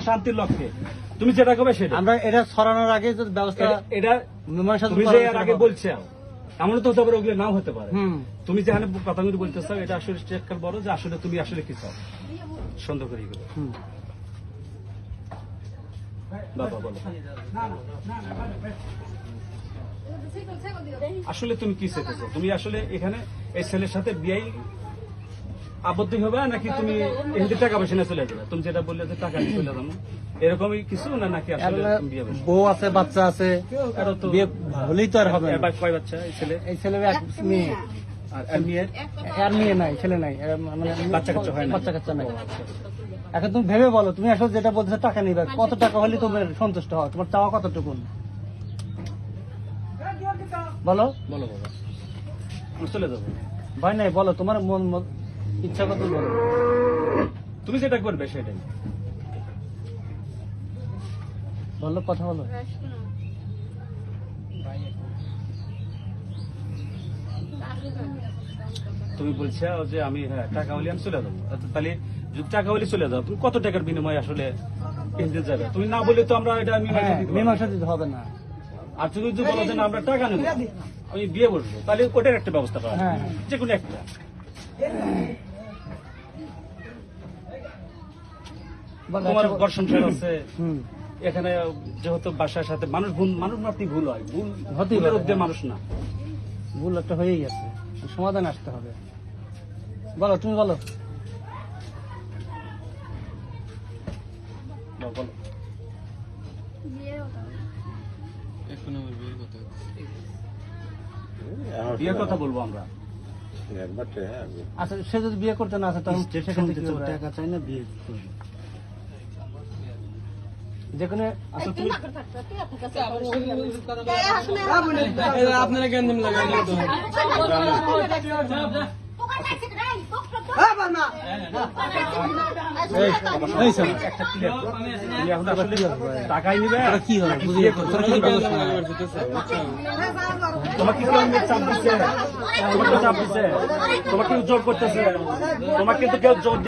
শান্তির লক্ষ্যে তুমি যেটা করবে সেটা। আমরা এটা ছড়ানোর আগে যদি ব্যবস্থা এটা তুমি যে এর আগে বলছো এমন তো হতে পারে, ওগুলো নাও হতে পারে। তুমি যেখানে কথাগুলো বলতে চাও এটা আসলে চেষ্টা বলো যে আসলে তুমি আসলে কি চাও, সুন্দর করে এগুলো বাবা বলো আসলে তুমি কি চেয়েছো? তুমি আসলে এখানে এই ছেলের সাথে বিয়ে আবদ্ধ হবে নাকি তুমি এখানে টাকা পয়সা নিয়ে চলে যাবে? তুমি যেটা বললে যে টাকা নিয়ে চলে যাবো এরকমই কিছু না, নাকি আসলে তুমি বিয়ে করবে? বউ আছে, বাচ্চা আছে, বিয়ে হলেই তো আর হবে না। কয় বাচ্চা এই ছেলে? এই ছেলের এক মেয়ে, আর মেয়ের আর মেয়ে নাই, ছেলে নাই, মানে বাচ্চা কাচ্চা হয় না? বাচ্চা কাচ্চা নাই। এখন তুমি ভেবে বলো, তুমি আসলে যেটা বলছো টাকা নিবে, কত টাকা হলে তুমি সন্তুষ্ট হও? তোমার চাওয়া কতটুকু বলো? বলো বাবা, আমি চলে যাবো। ভয় নাই, বলো তোমার মন ইচ্ছা কত বলো। তুমি যেটা করবে সেটাই বলো, কথা বলো। তুমি বলছো যে আমি টাকা হলে আমি চলে যাবো, তাহলে যদি টাকা হলে চলে যাও, তুমি কত টাকার বিনিময়ে আসলে এনতে যাবে? তুমি না বললে তো আমরা এটা মীমাংসা দিতে হবে না। আর তুমি যদি বলো যে না আমরা টাকা নেবো, আমি বিয়ে বসবো, তাহলে ওটার একটা ব্যবস্থা পাওয়া হ্যাঁ, যে কোনো একটা। তোমার ঘর সংসার আছে এখানে, যেহেতু বাসার সাথে মানুষ মানুষ মাত্রই ভুল হয়, ভুলের মধ্যে মানুষ না। ভুল একটা হয়েই গেছে, সমাধান আসতে হবে। বলো, তুমি বলো। বলো বিয়ের কথা বলবো আমরা। আচ্ছা, সে যদি বিয়ে করতে না আসে তখন সেখান থেকে টাকা চাই না, বিয়ে যেখানে আপনারা কেন লাগাই টাকাই নিবে কি হবে? তোমাকে কেউ চাপ দিচ্ছে, তোমাকে চাপ দিচ্ছে, তোমাকে জোর করতেছে, তোমাকে কিন্তু কেউ জোর